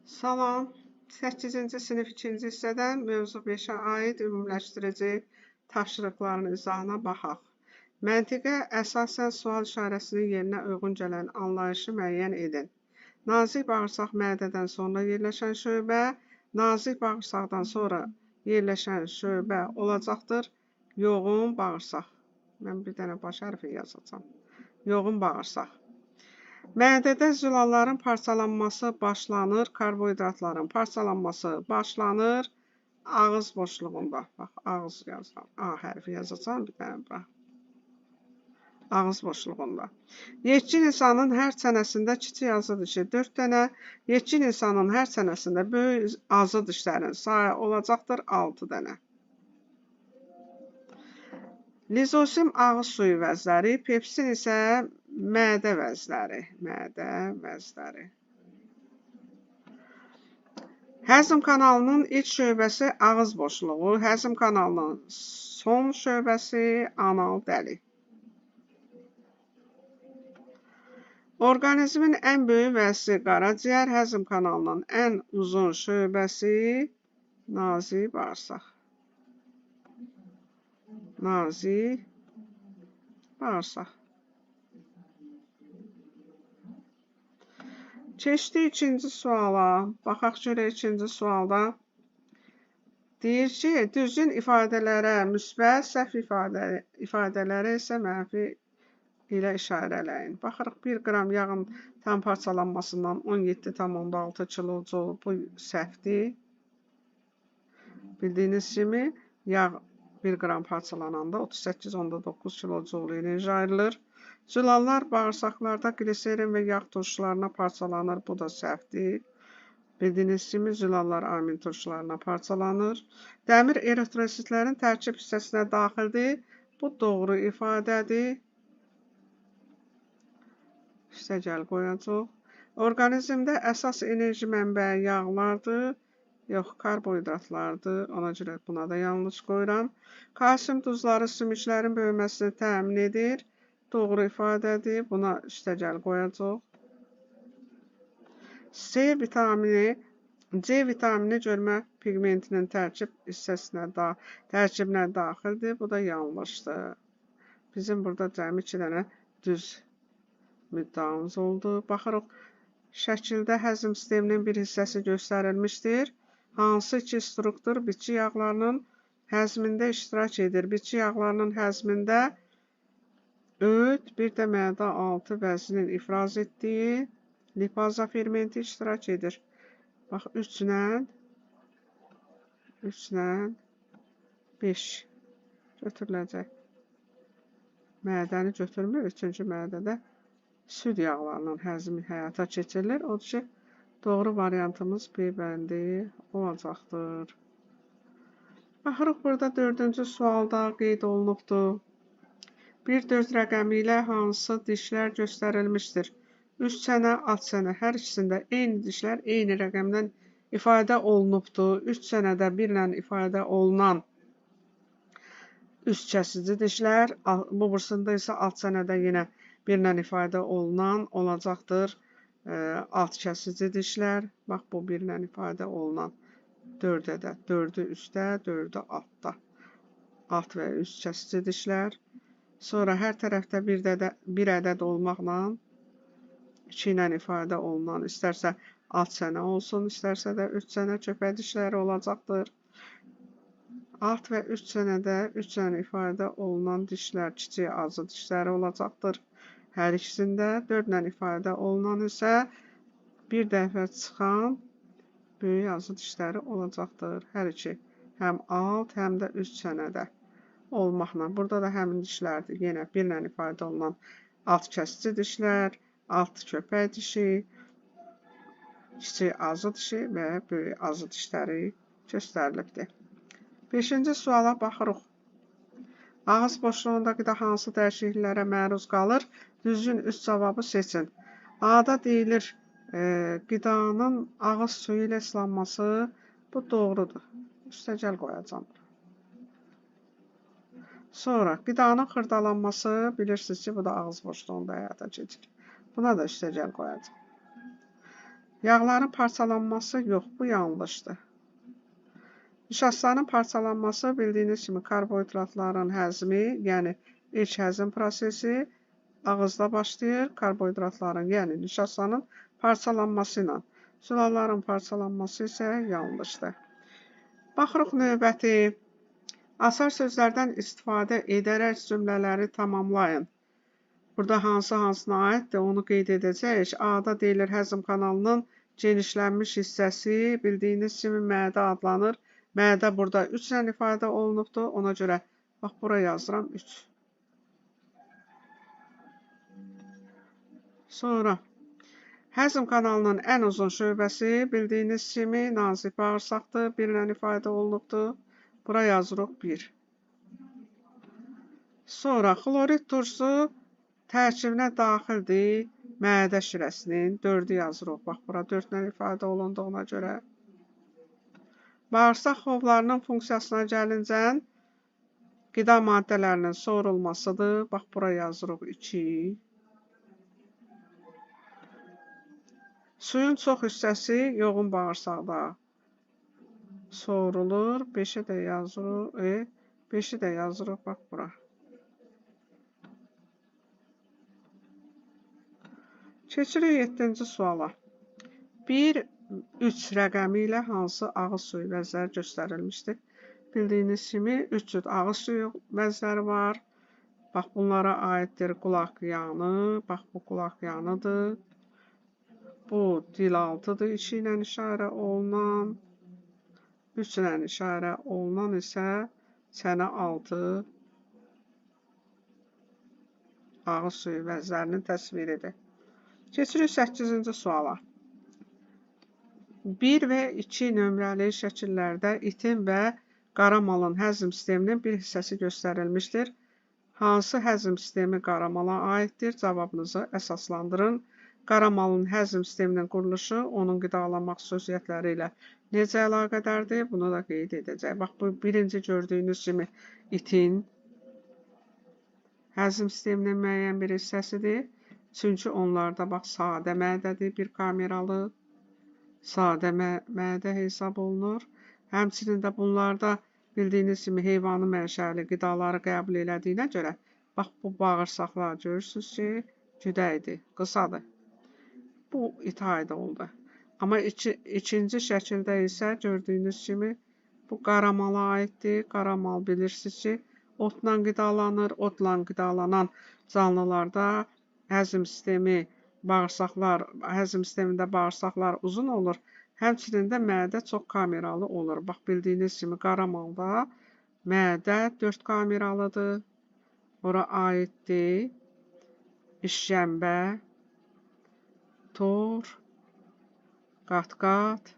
Salam, 8-ci sinif 2-ci hissədən mövzu 5-ə aid ümumiləşdirici tapşırıqların izahına baxaq. Məntiqə əsasən sual işarəsinin yerinə uyğun gələn anlayışı müəyyən edin. Nazik bağırsaq mədədən sonra yerləşən şöbə, nazik bağırsaqdan sonra yerləşən şöbə olacaqdır. Yoğun bağırsaq. Mən bir dənə baş hərfi yazacağam. Yoğun bağırsaq. Mədədə zülalların parçalanması başlanır, karbohidratların parçalanması başlanır ağız boşluğunda. Bax, ağız yazıram. A hərfi yazacağam bir dənə bax. Ağız boşluğunda. Yetkin insanın hər çənəsində kiçik azı dişi 4 dənə, yetkin insanın hər çənəsində böyük azı dişlərin sayı olacaqdır 6 dənə. Lizosim ağız suyu vəzləri, pepsin isə mədə vəzləri. Mədə vəzləri. Həzm kanalının ilk şöbəsi ağız boşluğu, həzm kanalının son şöbəsi anal dəlik. Orqanizmin ən böyük vəzisi qaraciyər, həzm kanalının ən uzun şöbəsi nazik bağırsaq. Nazik bağırsaq. Keçdik ikinci suala. Baxaq görək ikinci sualda. Deyir ki, düzgün ifadələrə müsbət, səhv ifadələrə isə mənfi ilə işarələyin. Baxırıq 1 qram yağın tam parçalanmasından 17,6 kilojoule bu səhvdir. Bildiyiniz kimi yağ 1 qram parçalananda 38,9 kilojoule enerji ayrılır. Zülallar bağırsaqlarda gliserin və yağ turşularına parçalanır. Bu da səhvdir. Bildiyiniz kimi zülallar amin turşularına parçalanır. Dəmir eritrositlərin tərkib hissəsinə daxildir. Bu doğru ifadədir. İştəgəl qoyacaq. Orqanizmdə əsas enerji mənbəyi yağlardır. Yox, karbohidratlardır. Ona görə buna da yanlış qoyuram. Kalsium duzları sümüklərin böyüməsini təmin edir. Doğru ifadədir. Buna üstəgəl qoyacaq. C vitamini görmə pigmentinin tərkibinə daxildir. Bu da yanlışdır. Bizim burada cəmi 2 dənə düz müddəamız oldu. Baxırıq, şəkildə həzm sisteminin bir hissəsi göstərilmişdir. Hansı ki struktur bitki yağlarının həzmində iştirak edir? Bitki yağlarının həzmində öd, bir də mədə altı vəzinin ifraz etdiyi lipaza fermenti iştirak edir. Bax, 3 ilə 5 götürüləcək. Mədəni götürmür, çünki mədədə süd yağlarının həzmi həyata keçirilir. Odur ki, doğru variantımız B bəndi olacaqdır. Baxırıq, burada 4-cü sualda qeyd olunubdur. 1-4 rəqəmi ilə hansı dişlər göstərilmişdir? Üst çənə, alt çənə, hər ikisində eyni dişlər eyni rəqəmdən ifadə olunubdur. Üst çənədə 1 ilə ifadə olunan üst kəsici dişlər, bu bursunda isə alt çənədə yenə 1 ilə ifadə olunan olacaqdır. Alt kəsici dişlər, bax bu 1 ilə ifadə olunan 4'ü üstdə, 4'ü altda. Alt və üst kəsici dişlər. Sonra hər tərəfdə bir ədəd olmaqla 2 ilə ifadə olunan, istərsə alt çənə olsun, istərsə də üst çənə köpək dişləri olacaqdır. Alt və üst çənədə 3 ilə ifadə olunan dişlər, kiçik azı dişləri olacaqdır. Hər ikisində 4 ilə ifadə olunan isə bir dəfə çıxan böyük azı dişləri olacaqdır. Hər iki, həm alt, həm də üst çənədə olmaqla. Burada da həmin dişlərdir. Yenə 1 ilə ifadə olunan alt kəsici dişlər, alt köpək dişi, kiçik azı dişi və böyük azı dişləri göstərilibdir. 5-ci suala baxırıq. Ağız boşluğunda qida hansı dəyişikliklərə məruz qalır? Düzgün üst cavabı seçin. A-da deyilir, qidanın ağız suyu ilə islanması, bu doğrudur. Üstəgəl qoyacağım. Sonra qidanın xırdalanması, bilirsiniz ki, bu da ağız boşluğunda həyata keçir. Buna da üstəgəl qoyacağım. Yağların parçalanması yox, bu yanlışdır. Nişastanın parçalanması bildiyiniz kimi karbohidratların həzmi, yəni ilk həzm prosesi ağızda başlayır. Karbohidratların, yəni nişastanın parçalanması ilə. Zülalların parçalanması isə yanlışdır. Baxırıq növbəti. Asar sözlərdən istifadə edərək cümlələri tamamlayın. Burada hansına aiddir, onu qeyd edəcəyik. A-da deyilir həzm kanalının genişlənmiş hissəsi bildiyiniz kimi mədə adlanır. Mədə burada 3 ilə ifadə olunubdur. Ona görə bax bura yazıram 3. Sonra həzm kanalının ən uzun şöbəsi bildiyiniz kimi nazik bağırsaqdır. 1 ilə ifadə olunubdur. Bura yazırıq 1. Sonra xlorid turşusu tərkibinə daxildir. Mədə şirəsinin 4-ü yazırıq. Bax bura 4 ilə ifadə olunduğuna görə. Bağırsaq xovlarının funksiyasına gəlincə qida maddələrinin sorulmasıdır. Bax bura yazırıq 2. Suyun çox hissəsi yoğun bağırsaqda sorulur. 5-i də yazırıq. 5-i də yazırıq bax bura. Keçirik 7-ci suala. 1-3 rəqəmi ilə hansı ağız suyu vəzləri göstərilmişdir? Bildiyiniz kimi 3 cüt ağız suyu vəzləri var. Bax bunlara aiddir qulaq yanı. Bax bu qulaq yanıdır. Bu dil altıdır. 2 ilə işarə olunan. 3 ilə işarə olunan isə çənə altı ağız suyu vəzlərinin təsviridir. Keçirik 8-ci suala. 1 və 2 nömrəli şəkillərdə itin və qaramalın həzm sisteminin bir hissəsi göstərilmişdir. Hansı həzm sistemi qaramala aiddir? Cavabınızı əsaslandırın. Qaramalın həzm sisteminin quruluşu onun qidalanmaq xüsusiyyətləri ilə necə əlaqədardır? Bunu da qeyd edəcək. Bax, bu birinci gördüyünüz kimi itin həzm sisteminin müəyyən bir hissəsidir. Çünki onlarda bax, sadə mədədir, bir kameralı. Sadə mədə hesab olunur. Həmçinin də bunlarda bildiyiniz kimi heyvanı mənşəli qidaları qəbul elədiyinə görə, bax bu bağırsaqlar görürsünüz ki, güdəkdir, qısadır. Bu ithayda oldu. Amma ikinci şəkildə isə gördüyünüz kimi bu qaramala aiddir. Qaramal bilirsiniz ki, otla qidalanır. Otla qidalanan canlılarda həzm sistemi həzm sistemində bağırsaqlar uzun olur. Həmçinin də mədə çox kameralı olur. Bax, bildiyiniz kimi qaramalda mədə 4 kameralıdır. Ora aiddir işkəmbə, tor, qat-qat,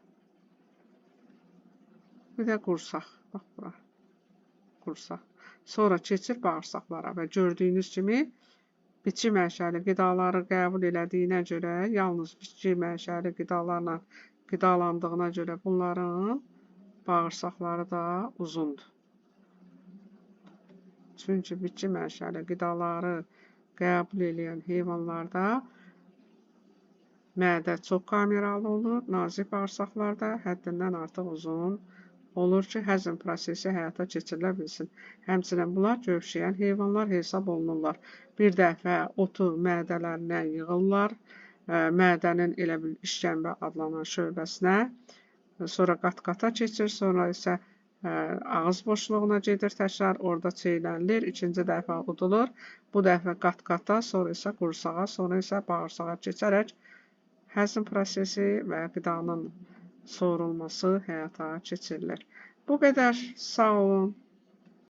bir də qursaq. Bax, bura qursaq. Sonra keçir bağırsaqlara və gördüyünüz kimi bitki mənşəli qidaları qəbul elədiyinə görə, yalnız bitki mənşəli qidalarla qidalandığına görə bunların bağırsaqları da uzundur. Çünki bitki mənşəli qidaları qəbul edən heyvanlarda mədə çox kameralı olur, nazik bağırsaqlarda həddindən artıq uzun olur ki, həzm prosesi həyata keçirilə bilsin. Həmçinin bunlar gövşəyən heyvanlar hesab olunurlar. Bir dəfə otu mədələrindən yığırlar, mədənin elə bil işkəmbə adlanan şöbəsinə, sonra qat-qata keçir, sonra isə ağız boşluğuna gedir təkrar, orada çeynənilir, ikinci dəfə udulur, bu dəfə qat-qata, sonra isə qursağa, sonra isə bağırsağa keçərək həzm prosesi və qidanın sorulması həyata keçirilir. Bu qədər, sağ olun.